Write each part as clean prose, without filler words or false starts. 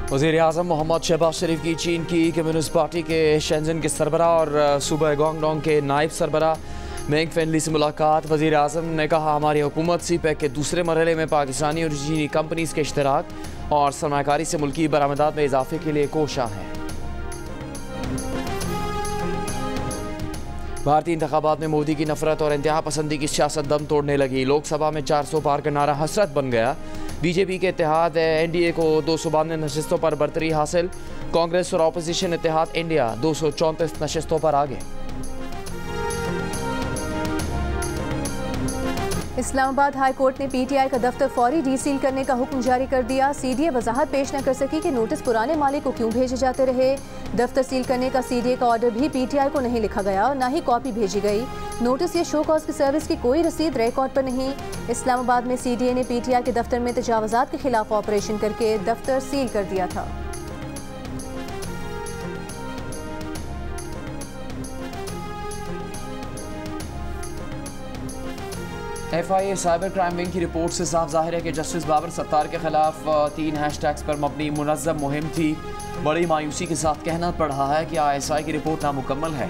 वज़ीर-ए-आज़म मोहम्मद शहबाज शरीफ की चीन की कम्युनिस्ट पार्टी के शेंजन के सरबराह और सूबा गुआंगडोंग के नायब सरबराह मेंग फेनली से मुलाकात। वज़ीर-ए-आज़म ने कहा हमारी हुकूमत सीपैक के दूसरे मरहले में पाकिस्तानी और चीनी कंपनीज के इश्तराक और सरमाकारी से मुल्की बरामदात में इजाफे के लिए कोशां है। भारतीय इंतखाबात में मोदी की नफरत और इंतहा पसंदी की सियासत दम तोड़ने लगी। लोकसभा में 400 पार का नारा हसरत बन गया। बीजेपी के इत्तेहाद एनडीए को 292 नशस्तों पर बरतरी हासिल। कांग्रेस और अपोजिशन इत्तेहाद इंडिया 234 नशस्तों पर आगे। इस्लामाबाद हाई कोर्ट ने पीटीआई का दफ्तर फौरी डीसील करने का हुक्म जारी कर दिया। सीडीए वजाहत पेश न कर सकी कि नोटिस पुराने मालिक को क्यों भेजे जाते रहे। दफ्तर सील करने का सीडीए का ऑर्डर भी पीटीआई को नहीं लिखा गया और न ही कॉपी भेजी गई। नोटिस या शो कॉज की सर्विस की कोई रसीद रिकॉर्ड पर नहीं। इस्लामाबाद में सीडीए ने पीटीआई के दफ्तर में तजावुजात के खिलाफ ऑपरेशन करके दफ्तर सील कर दिया था। FIA साइबर क्राइम विंग की रिपोर्ट से साफ जाहिर है कि जस्टिस बाबर सत्तार के खिलाफ 3 हैशटैग्स पर मबनी मुनज़्ज़म मुहिम थी। बड़ी मायूसी के साथ कहना पड़ रहा है कि ISI की रिपोर्ट नामुकम्मल है।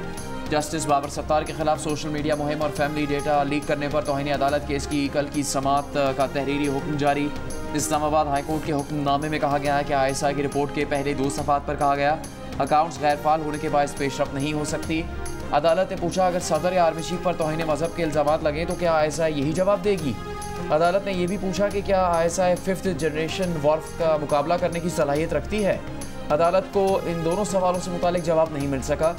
जस्टिस बाबर सत्तार के खिलाफ सोशल मीडिया मुहिम और फैमिली डेटा लीक करने पर तौहीन अदालत केस की कल की समाअत का तहरीरी हुक्म जारी। इस्लामाबाद हाईकोर्ट के हुक्मनामे में कहा गया है कि ISI की रिपोर्ट के पहले 2 सफ़ात पर कहा गया अकाउंट्स गैर फाल होने के बायस पेशरफ नहीं हो सकती। अदालत ने पूछा अगर सदर या आर्मी चीफ पर तौहीन मजहब के इल्ज़ामात लगें तो क्या ISI यही जवाब देगी। अदालत ने यह भी पूछा कि क्या ISI 5th जनरेशन वॉर्फ का मुकाबला करने की सलाहियत रखती है। अदालत को इन दोनों सवालों से मुतालिक जवाब नहीं मिल सका।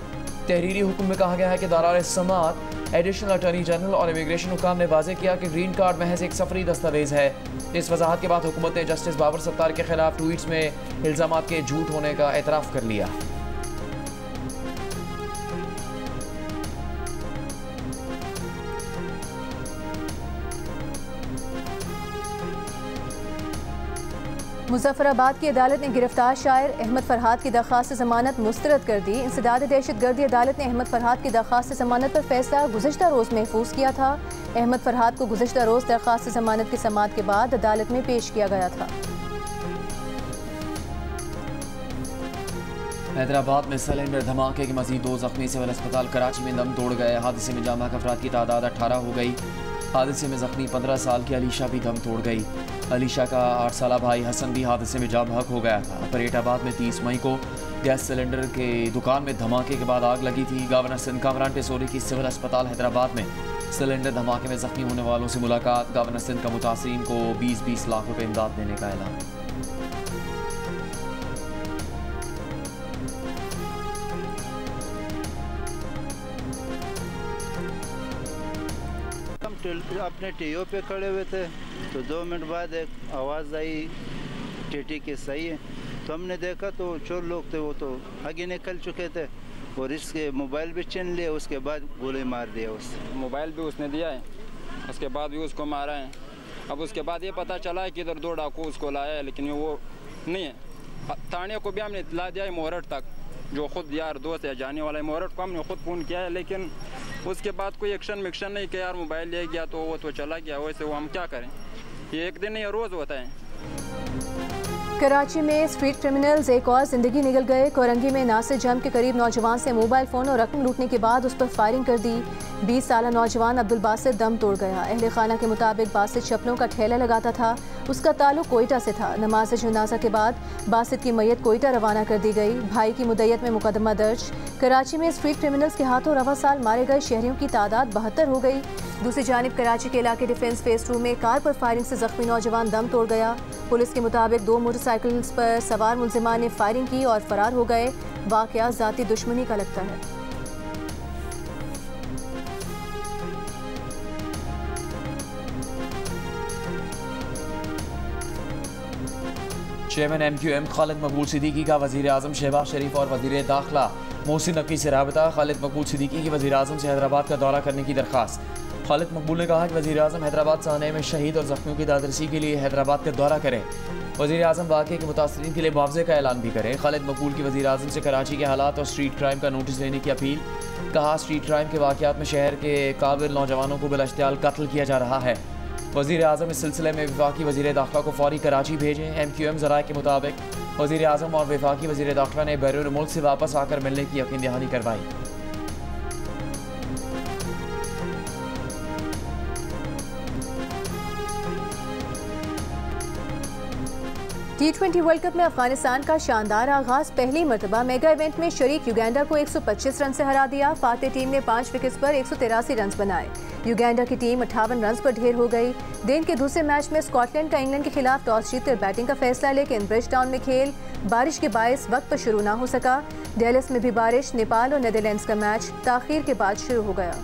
तहरीरी हुक्म में कहा गया है कि दौरान समाअत एडिशनल अटॉर्नी जनरल और इमिग्रेशन हुकाम ने वाज़ेह किया कि ग्रीन कार्ड महज एक सफरी दस्तावेज है। इस वजाहत के बाद हुकूमत ने जस्टिस बाबर सत्तार के खिलाफ ट्वीट्स में इल्ज़ामात के झूठ होने का एतराफ़ कर लिया। मुजफ्फराबाद की अदालत ने गिरफ्तार शायर अहमद फरहाद की दरख्वास्त जमानत मुस्तरद कर दी। इंसदाद दहशतगर्दी अदालत ने अहमद फरहाद की दरख्वास्त जमानत पर फैसला गुज़श्ता रोज़ महफूज किया था। अहमद फरहाद को गुज़श्ता रोज़ दरख्वास्त जमानत की समाअत के बाद अदालत में पेश किया गया था। हैदराबाद में सिलेंडर धमाके के मजीद 2 जख्मी सिविल अस्पताल कराची में दम तोड़ गए। हादसे में जाम अफराद की तादाद 18 हो गई। हादसे में जख्मी 15 साल की अलीशा भी दम तोड़ गई। अलीशा का 8 साला भाई हसन भी हादसे में जाम हक हो गया था। परेटाबाद में 30 मई को गैस सिलेंडर के दुकान में धमाके के बाद आग लगी थी। गवर्नर सिंध कामरान टेसोरी की सिविल अस्पताल हैदराबाद में सिलेंडर धमाके में जख्मी होने वालों से मुलाकात। गवर्नर सिंध का मुतासिरीन को 20-20 लाख रुपए इमदाद देने का ऐलान। अपने टीओ पे खड़े हुए थे तो 2 मिनट बाद एक आवाज़ आई टीटी की सही है। तो हमने देखा तो चोर लोग थे वो तो आगे निकल चुके थे और इसके मोबाइल भी छीन लिया। उसके बाद गोली मार दिया। उससे मोबाइल भी उसने दिया है, उसके बाद भी उसको मारा है। अब उसके बाद ये पता चला है कि इधर 2 डाकू उसको लाया है, लेकिन वो नहीं है। थाने को भी हमने इतला दिया है, मोहरट तक जो खुद यार दोस्त है जाने वाला है मोहरट को हमने खुद फ़ोन किया है, लेकिन उसके बाद कोई एक्शन मिक्शन नहीं कि यार मोबाइल ले गया तो वो तो चला गया। वैसे वो हम क्या करें, ये एक दिन या रोज़ होता है। कराची में स्ट्रीट क्रिमिनल्स एक और जिंदगी निगल गए। कोरंगी में नासिर जम के करीब नौजवान से मोबाइल फ़ोन और रकम लूटने के बाद उस पर फायरिंग कर दी। 20 साला नौजवान अब्दुल बासित दम तोड़ गया। अहले खाना के मुताबिक बासित चप्पलों का ठेला लगाता था। उसका ताल्लुक कोयटा से था। नमाज जनाजा के बाद बासित की मैयत कोयटा रवाना कर दी गई। भाई की मुद्दत में मुकदमा दर्ज। कराची में स्ट्रीट क्रिमिनल्स के हाथों रवा साल मारे गए शहरियों की तादाद 72 हो गई। दूसरी जानिब कराची के इलाके डिफेंस फेस 2 में कार पर फायरिंग से जख्मी नौजवान दम तोड़ गया। पुलिस के मुताबिक 2 मोटरसाइकिल्स पर सवार मुलजिमान ने फायरिंग की और फरार हो गए। वाकया ज़ाती दुश्मनी का लगता है। चेयरमैन MQM खालिद मकबूल सिद्दीकी का वज़ीर-ए-आज़म शहबाज शरीफ और वज़ीर दाखिला मोहसिन नकवी से राबता। खालिद मकबूल सिद्दीकी की वज़ीर-ए-आज़म से हैदराबाद का दौरा करने की दरख्वास्त। खालिद मकबूल ने कहा कि वज़ीर-ए-आज़म हैदराबाद से आने में शहीद और ज़ख्मियों की दादरसी के लिए हैदराबाद का दौरा करें। वज़ीर-ए-आज़म वाक़े के मुतासरीन के लिए मुआवजे का ऐलान भी करें। खालिद मकबूल की वज़ीर-ए-आज़म से कराची के हालात और स्ट्रीट क्राइम का नोटिस लेने की अपील। कहा स्ट्रीट क्राइम के वाक़यात में शहर के काबिल नौजवानों को बिलाश्तियाल कत्ल किया जा रहा है। वज़ीर-ए-आज़म इस सिलसिले में वफाकी वज़ीर दाखिला को फौरी कराची भेजें। MQM ज़राए के मुताबिक वज़ीर आज़म और वफाकी वज़ीर दाखिला ने बैरून मुल्क से वापस आकर मिलने की यकीन दहानी करवाई। T20 वर्ल्ड कप में अफगानिस्तान का शानदार आगाज। पहली मरतबा मेगा इवेंट में शरीक युगांडा को 125 रन से हरा दिया। फातेह टीम ने 5 विकेट्स पर 183 रन बनाए। युगांडा की टीम 58 रन पर ढेर हो गई। दिन के दूसरे मैच में स्कॉटलैंड का इंग्लैंड के खिलाफ टॉस जीतकर बैटिंग का फैसला, लेकिन ब्रिज टाउन में खेल बारिश के बायस वक्त पर शुरू ना हो सका। डेलस में भी बारिश। नेपाल और नीदरलैंड्स का मैच ताखीर के बाद शुरू हो गया।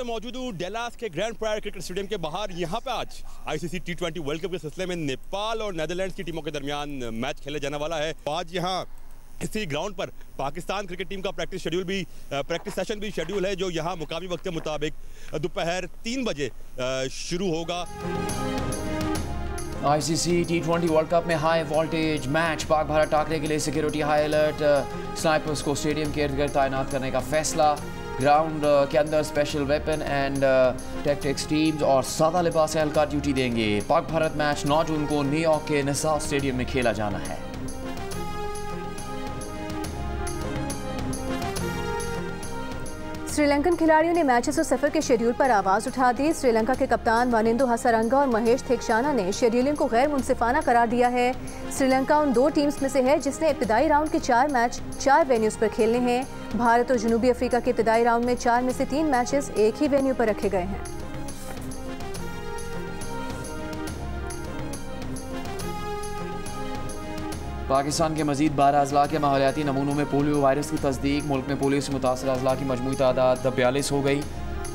मौजूद हूँ डेलास के ग्रैंड प्रायर क्रिकेट स्टेडियम के बाहर। यहाँ पे आज आईसीसी T20 वर्ल्ड कप के सिलसिले में नेपाल और नीदरलैंड्स की टीमों के दरमियान मैच खेले जाने वाला है। आज यहाँ इसी ग्राउंड पर पाकिस्तान क्रिकेट टीम का प्रैक्टिस सेशन भी शेड्यूल है, जो यहाँ मुकामी वक्त के मुताबिक दोपहर 3 बजे शुरू होगा। आईसीसी T20 वर्ल्ड कप में high voltage match. Pak Bharat Thakare के लिए सिक्योरिटी हाई अलर्ट। स्नाइपर्स को स्टेडियम के इर्द गिर्द तैनात करने का फैसला। ग्राउंड के अंदर special weapon and tactics teams और सादा लिबास एहलकार ड्यूटी देंगे। पाक भारत मैच 9 जून को न्यूयॉर्क के निसार स्टेडियम में खेला जाना है। श्रीलंकन खिलाड़ियों ने मैचेस और सफर के शेड्यूल पर आवाज उठा दी। श्रीलंका के कप्तान वानिंदो हसरंगा और महेश थेक्शाना ने शेड्यूलिंग को गैर मुनसिफाना करार दिया है। श्रीलंका उन 2 टीम्स में से है जिसने इब्तिदाई राउंड के 4 मैच 4 वेन्यूज पर खेलने हैं। भारत और जनूबी अफ्रीका के इब्तिदाई राउंड में 4 में से 3 मैचेस एक ही वेन्यू पर रखे गए हैं। पाकिस्तान के मजीद 12 अजला के माहौलियाती नमूनों में पोलियो वायरस की तस्दीक। मुल्क में पोलियो से मुतासर अजला की मजमूई तादाद 42 हो गई।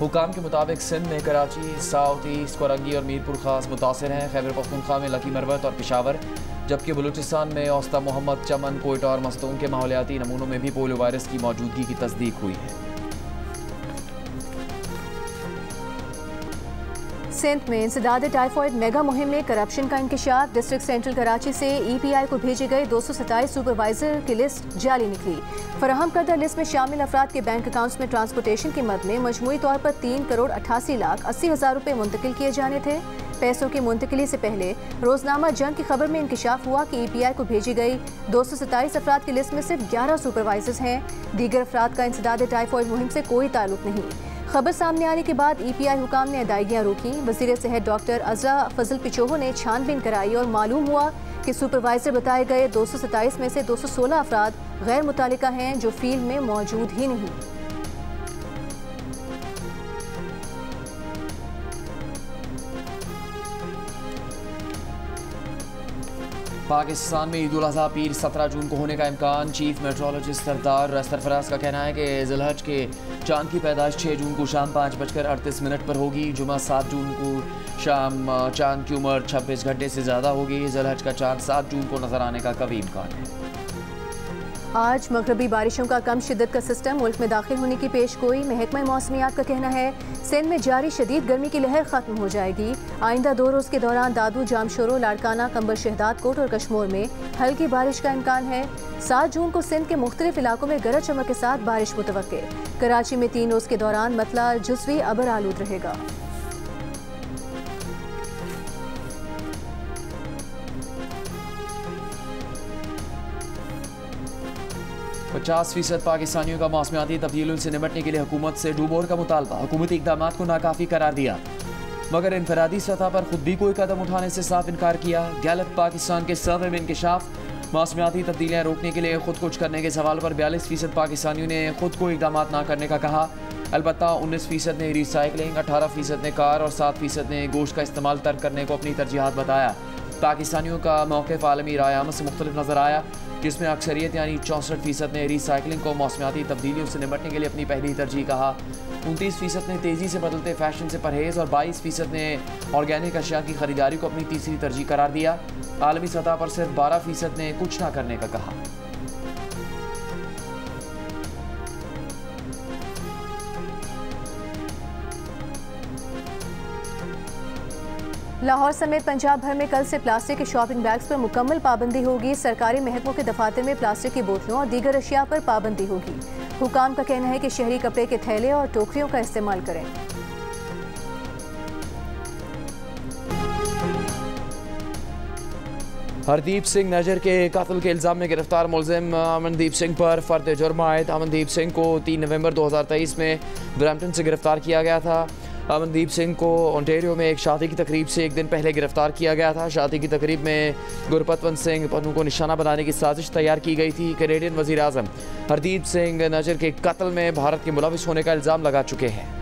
हुकाम के मुताबिक सिंध में कराची, साउथ ईस्ट, कोरंगी और मीरपुर खास मुतासर हैं। खैबर पख्तूनख्वा में लकी मरवत और पेशावर, जबकि बलूचिस्तान में औस्ता मोहम्मद, चमन, कोयटा और मस्तूम के माहौलियाती नमूनों में भी पोलियो वायरस की मौजूदगी की तस्दीक हुई है। सिंध में इंसदाद टाइफॉइड मेगा मुहिम में करप्शन का इंकशाफ। डिस्ट्रिक्ट सेंट्रल कराची से EPI को भेजे गए 227 सुपरवाइजर की लिस्ट जाली निकली। फराहम करदा लिस्ट में शामिल अफराद के बैंक अकाउंट्स में ट्रांसपोर्टेशन की मद में मजमूई तौर पर 3,88,80,000 रुपये मुंतकिल किए जाने थे। पैसों की मुंतकिली से पहले रोजनामा जंग की खबर में इंकशाफ हुआ कि EPI को भेजी गई 227 अफराद की लिस्ट में सिर्फ 11 सुपरवाइजर्स हैं। दीगर अफराद का इंसदाद टाइफॉइड मुहिम से कोई ताल्लुक नहीं। खबर सामने आने के बाद EPI हुकाम ने अदायगियाँ रोकी। वज़ीर सेहत डॉक्टर अजरा फजल पिचोहो ने छानबीन कराई और मालूम हुआ कि सुपरवाइजर बताए गए 227 में से 216 अफराद गैर मुतालिका हैं जो फील्ड में मौजूद ही नहीं। पाकिस्तान में ईद उल अज़हा पीर 17 जून को होने का इम्कान। चीफ मेट्रोलॉजिस्ट सरदार सरफराज का कहना है कि ज़िलहज के चांद की पैदाइश 6 जून को शाम 5:38 पर होगी। जुमा 7 जून को शाम चांद की उम्र 26 घंटे से ज़्यादा होगी। ज़िलहज का चांद 7 जून को नजर आने का कभी इम्कान है। आज मगरबी बारिशों का कम शिद्दत का सिस्टम मुल्क में दाखिल होने की पेशगोई। महकमा मौसमियात का कहना है सिंध में जारी शदीद गर्मी की लहर खत्म हो जाएगी। आइंदा 2 रोज़ के दौरान दादू, जामशोरो, लाड़काना, कंबर शहदाद कोट और कश्मोर में हल्की बारिश का इम्कान है। 7 जून को सिंध के मुख्तलिफ इलाकों में गरज चमक के साथ बारिश मुतवक्के। कराची में 3 रोज़ के दौरान मतला जुज़वी अबर आलूद रहेगा। 50% पाकिस्तानियों का मौसमियाती तब्दीलियों से निपटने के लिए हुकूमत से डूबोर का मुतालबा। हुकूमती इक़दाम को नाकाफ़ी करार दिया, मगर इनफरादी सतह पर खुद भी कोई कदम उठाने से साफ इनकार किया। गैलप पाकिस्तान के सर्वे में इंकशाफ। मौसमियाती तब्दीलियाँ रोकने के लिए खुद कुछ करने के सवाल पर 42% पाकिस्तानियों ने खुद को इक़दाम ना करने का कहा। अलबत्ता 19% ने रिसाइकलिंग, 18% ने कार और 7% ने गोश्त का इस्तेमाल तर्क करने को अपनी तरजीहात बताया। पाकिस्तानियों का मौक़िफ़ आलमी राय से मुख्तलिफ नज़र आया, जिसमें अक्सरियत यानी 64% ने रिसाइकलिंग को मौसमियाती तब्दीलियों से निपटने के लिए अपनी पहली तरजीह कहा। 29% ने तेज़ी से बदलते फैशन से परहेज़ और 22% ने ऑर्गेनिक अशिया की खरीदारी को अपनी तीसरी तरजीह करार दिया। आलमी सतह पर सिर्फ 12% ने कुछ ना करने का कहा। लाहौर समेत पंजाब भर में कल से प्लास्टिक के शॉपिंग बैग्स पर मुकम्मल पाबंदी होगी। सरकारी महकमों के दफातर में प्लास्टिक की बोतलों और दीगर अशिया पर पाबंदी होगी। हुकाम का कहना है कि शहरी कपड़े के थैले और टोकरियों का इस्तेमाल करें। हरदीप सिंह नजर के कत्ल के इल्ज़ाम में गिरफ्तार मुलजिम अमनदीप सिंह पर फ़र्द जुर्म आयद। अमनदीप सिंह को 3 नवंबर 2023 में ब्रैम्पटन से गिरफ्तार किया गया था। अमनदीप सिंह को ओंटारियो में एक शादी की तकरीब से एक दिन पहले गिरफ्तार किया गया था। शादी की तकरीब में गुरपतवंत सिंह पन्नू को निशाना बनाने की साजिश तैयार की गई थी। कैनेडियन वज़ीर आज़म हरदीप सिंह नजर के कत्ल में भारत के मुलविस होने का इल्ज़ाम लगा चुके हैं।